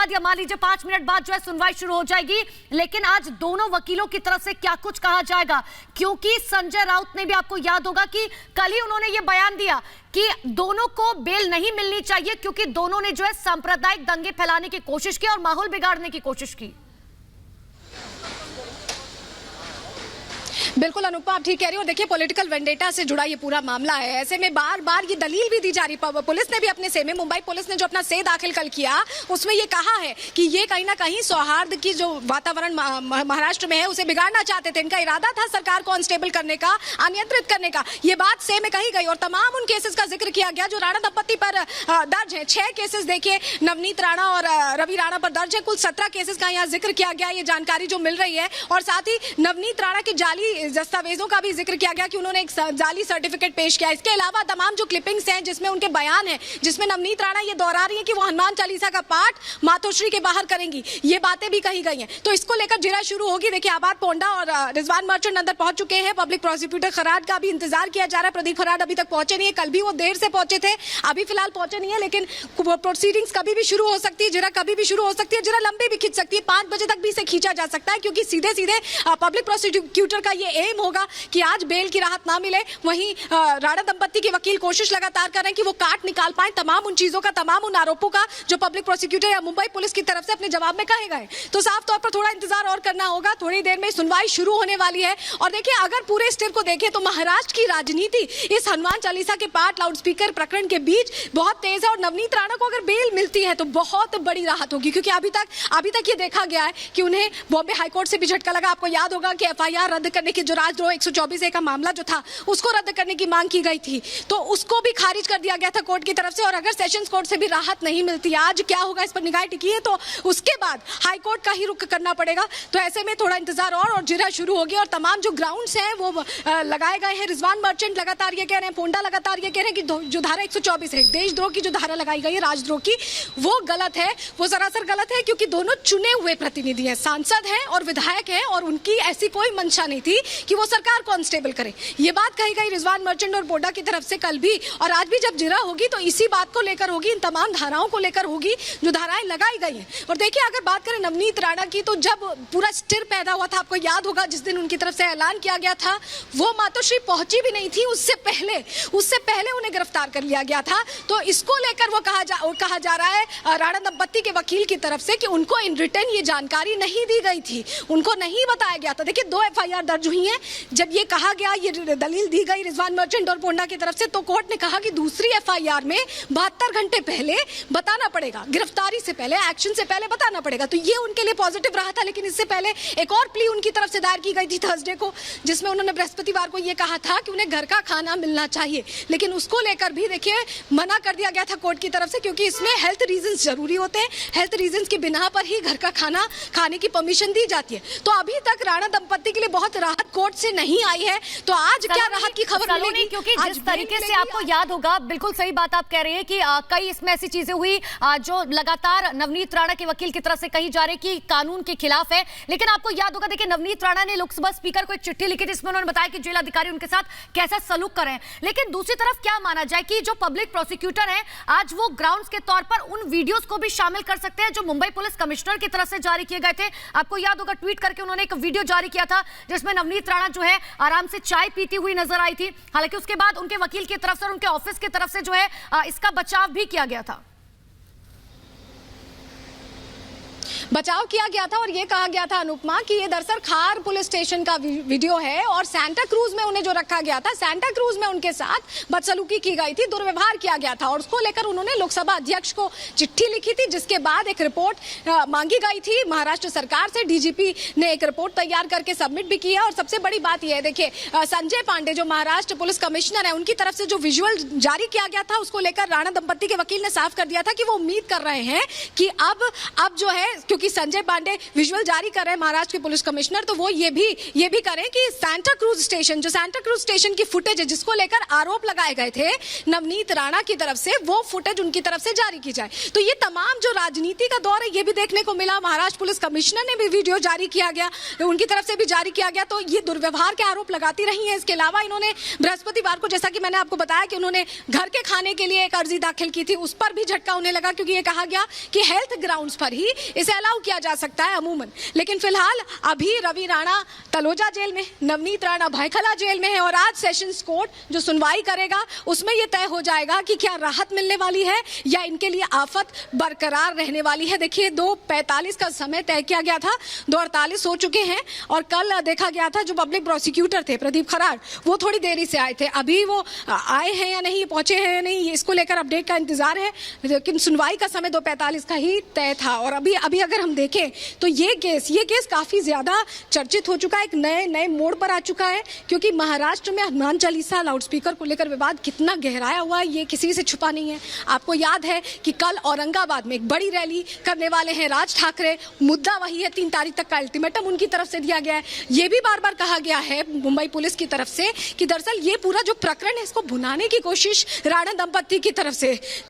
बाद या मान लीजिए 5 मिनट बाद जो है सुनवाई शुरू हो जाएगी, लेकिन आज दोनों वकीलों की तरफ से क्या कुछ कहा जाएगा, क्योंकि संजय राउत ने भी, आपको याद होगा कि कल ही उन्होंने ये बयान दिया कि दोनों को बेल नहीं मिलनी चाहिए क्योंकि दोनों ने जो है सांप्रदायिक दंगे फैलाने की कोशिश की और माहौल बिगाड़ने की कोशिश की। बिल्कुल अनुपमा, आप ठीक कह रही हो। देखिए, पॉलिटिकल वेंडेटा से जुड़ा ये पूरा मामला है। ऐसे में बार बार ये दलील भी दी जा रही। पुलिस ने भी अपने से में, मुंबई पुलिस ने जो अपना से दाखिल कल किया उसमें ये कहा है कि ये कहीं ना कहीं सौहार्द की जो वातावरण महाराष्ट्र में है उसे बिगाड़ना चाहते थे। इनका इरादा था सरकार को अनस्टेबल करने का, अनियंत्रित करने का। ये बात से में कही गई और तमाम उन केसेस का जिक्र किया गया जो राणा दंपत्ति पर दर्ज है। 6 केसेस देखिए नवनीत राणा और रवि राणा पर दर्ज है। कुल 17 केसेस का यहाँ जिक्र किया गया, ये जानकारी जो मिल रही है। और साथ ही नवनीत राणा के जाली दस्तावेजों का भी जिक्र किया गया कि उन्होंने एक जाली सर्टिफिकेट पेश किया। इसके अलावा तमाम जो क्लिपिंग्स हैं जिसमें उनके बयान हैं, जिसमें नवनीत राणा ये दोहरा रही है कि वो हनुमान चालीसा का पाठ मातोश्री के बाहर करेंगी, ये बातें भी कही गई हैं। तो इसको लेकर जिरा शुरू होगी। देखिए, आबाद पोंडा और रिजवान मर्चेंट अंदर पहुंच चुके हैं। पब्लिक प्रोसिक्यूटर खराट का भी इंतजार किया जा रहा है। प्रदीप खराट अभी तक पहुंचे नहीं है। कल भी वो देर से पहुंचे थे, अभी फिलहाल पहुंचे नहीं है। लेकिन प्रोसीडिंग्स कभी भी शुरू हो सकती है, जिरा कभी भी शुरू हो सकती है। जिरा लंबी भी खींच सकती है, 5 बजे तक भी इसे खींचा जा सकता है, क्योंकि सीधे सीधे पब्लिक प्रोसिक्यूटर का ये एम होगा कि आज बेल की राहत ना मिले। वहीं राणा दंपत्ति के वकील कोशिश लगातार कर रहे हैं कि वो काट निकाल पाए तमाम उन चीजों का, तमाम उन आरोपों का जो पब्लिक प्रोसिक्यूटर या मुंबई पुलिस की तरफ से अपने जवाब में कहे गए। तो साफ तौर पर थोड़ा इंतजार और करना होगा। थोड़ी देर में सुनवाई शुरू होने वाली है। और देखिए, अगर पूरे स्टेट को देखें तो महाराष्ट्र की राजनीति इस हनुमान चालीसा के पाठ लाउडस्पीकर प्रकरण के बीच बहुत तेज है। और नवनीत राणा को अगर बेल मिलती है तो बहुत बड़ी राहत होगी, क्योंकि अभी तक ये देखा गया है कि उन्हें बॉम्बे हाईकोर्ट से भी झटका लगा। आपको याद होगा कि एफआईआर रद्द करने की जो राजद्रोह 124A का मामला जो था उसको रद्द करने की मांग की गई थी, तो उसको भी खारिज कर दिया गया था कोर्ट की तरफ से। और अगर सेशंस कोर्ट से भी राहत नहीं मिलती, आज क्या होगा इस पर निगाह टिकी है, तो उसके बाद हाई कोर्ट का ही रुख करना पड़ेगा। तो ऐसे में थोड़ा इंतजार और जिरा शुरू होगी। और तमाम जो ग्राउंड्स हैं वो लगाए गए हैं। रिजवान मर्चेंट लगातार ये कह रहे हैं, पोंडा लगातार ये कह रहे हैं कि जो धारा 124 है, देशद्रोह की जो धारा लगाई गई है, राजद्रोह की, वो गलत है, वो सरासर गलत है। क्योंकि दोनों चुने हुए प्रतिनिधि हैं, सांसद हैं और विधायक हैं, और उनकी ऐसी कोई मंशा नहीं थी कि वो सरकार को अनस्टेबल करे। ये बात कही गई रिजवान मर्चेंट और पोंडा की तरफ से कल भी, और आज भी जब जिरा होगी तो इसी बात को लेकर होगी, इन तमाम धाराओं को लेकर होगी जो धाराएं लगाई गई हैं। और देखिए, अगर बात करें नवनीत राणा की, तो जब पूरा स्टिर पैदा हुआ था, आपको याद होगा जिस दिन उनकी तरफ से ऐलान किया गया था, वो मातोश्री पहुंची भी नहीं थी। उससे पहले उन्हें गिरफ्तार कर लिया गया था। तो इसको लेकर वो कहा जा रहा है राणा दंपत्ति के वकील की तरफ से कि उनको इन रिटर्न ये जानकारी नहीं दी गई थी, उनको नहीं बताया गया था। देखिए, 2 एफआईआर दर्ज हुई हैं। जब ये कहा गया, ये दलील दी गई रिजवान मर्चेंट और पोंडा की तरफ से, तो कोर्ट ने कहा कि दूसरी एफआईआर में 72 घंटे पहले बताना पड़ेगा, गिरफ्तारी से पहले, एक्शन से पहले बताना पड़ेगा। तो ये उनके लिए पॉजिटिव रहा था। लेकिन इससे पहले एक और प्ली उनकी तरफ से दायर की गई थी थर्सडे को, जिसमें उन्होंने बृहस्पतिवार को ये कहा था कि उन्हें घर का खाना मिलना चाहिए। लेकिन उसको लेकर भी देखिए मना कर दिया गया था कोर्ट की तरफ से, क्योंकि इसमें हेल्थ रीजंस जरूरी होते हैं। हेल्थ रीजंस की बिना पर ही घर का खाना खाने की परमिशन दी जाती है। तो अभी तक राणा दंपत्ति के लिए बहुत राहत कोर्ट से नहीं आई है। तो आज क्या राहत की खबर मिलेगी? क्योंकि जिस तरीके से आपको याद होगा, बिल्कुल सही बात आप कह रहे हैं कि कई इसमें ऐसी चीजें हुई जो लगातार नवनीत राणा के वकील की तरफ से कही जा रही कि कानून के खिलाफ है। लेकिन आपको याद होगा, देखिए, नवनीत राणा ने लोकसभा स्पीकर को एक चिट्ठी लिखी जिसमें उन्होंने बताया कि जेल अधिकारी उनके साथ कैसा सलूक करें। लेकिन दूसरी तरफ क्या माना जाए कि जो पब्लिक प्रोसिक्यूटर है, आज वो ग्राउंड्स के तौर पर उन वीडियोस को भी शामिल कर सकते हैं जो मुंबई पुलिस कमिश्नर की तरफ से जारी किए गए थे। आपको याद होगा, ट्वीट करके उन्होंने एक वीडियो जारी किया था जिसमें नवनीत राणा जो है आराम से चाय पीती हुई नजर आई थी। हालांकि उसके बाद उनके वकील की तरफ से और उनके ऑफिस की तरफ से जो है इसका बचाव भी किया गया था। बचाव किया गया था और ये कहा गया था अनुपमा कि ये दरअसल खार पुलिस स्टेशन का वीडियो है और सांता क्रूज में उन्हें जो रखा गया था, सांता क्रूज में उनके साथ बदसलूकी की गई थी, दुर्व्यवहार किया गया था। और उसको लेकर उन्होंने लोकसभा अध्यक्ष को चिट्ठी लिखी थी, जिसके बाद एक रिपोर्ट मांगी गई थी महाराष्ट्र सरकार से। डीजीपी ने एक रिपोर्ट तैयार करके सबमिट भी की है। और सबसे बड़ी बात यह है, देखिए, संजय पांडे जो महाराष्ट्र पुलिस कमिश्नर है, उनकी तरफ से जो विजुअल जारी किया गया था उसको लेकर राणा दंपत्ति के वकील ने साफ कर दिया था कि वो उम्मीद कर रहे हैं कि अब जो है, क्योंकि क्योंकि संजय पांडे विजुअल जारी कर रहे हैं महाराष्ट्र के पुलिस कमिश्नर, तो वो ये भी करें कि सांता क्रूज स्टेशन की फुटेज है जिसको लेकर आरोप लगाए गए थे नवनीत राणा की तरफ से, वो फुटेज उनकी तरफ से जारी की जाए। तो ये तमाम जो राजनीति का दौर है ये भी देखने को मिला। महाराष्ट्र पुलिस कमिश्नर ने भी वीडियो जारी किया गया, उनकी तरफ से भी जारी किया गया, तो ये दुर्व्यवहार के आरोप लगाती रही है। इसके अलावा इन्होंने बृहस्पतिवार को, जैसा कि मैंने आपको बताया कि उन्होंने घर के खाने के लिए एक अर्जी दाखिल की थी, उस पर भी झटका उन्हें लगा क्योंकि ये कहा गया कि हेल्थ ग्राउंड्स पर ही इसे अलाउ किया जा सकता है अमूमन। लेकिन फिलहाल अभी रवि राणा तलोजा जेल में, नवनीत राणा भायखला जेल में है और आज सेशंस कोर्ट जो सुनवाई करेगा उसमें यह तय हो जाएगा कि क्या राहत मिलने वाली है या इनके लिए आफत बरकरार रहने वाली है। देखिए 2:45 का समय तय किया गया था, 2:48 हो चुके हैं और कल देखा गया था जो पब्लिक प्रोसिक्यूटर थे प्रदीप खराड़, वो थोड़ी देरी से आए थे। अभी वो आए हैं या नहीं, पहुंचे हैं या नहीं, इसको लेकर अपडेट का इंतजार है, लेकिन सुनवाई का समय 2:45 का ही तय था। और अभी अगर हम देखें तो ये केस काफी ज्यादा चर्चित हो चुका है, एक नए मोड़ पर आ चुका है, क्योंकि महाराष्ट्र में हनुमान चालीसा लाउडस्पीकर को लेकर विवाद कितना गहराया हुआ है ये किसी से छुपा नहीं है। आपको याद है कि कल औरंगाबाद में एक बड़ी रैली करने वाले हैं राज ठाकरे, मुद्दा वही है, 3 तारीख तक का अल्टीमेटम उनकी तरफ से दिया गया है। ये भी बार बार कहा गया है मुंबई पुलिस की तरफ से कि दरअसल ये पूरा जो प्रकरण है इसको भुनाने की कोशिश राणा दंपत्ति की तरफ से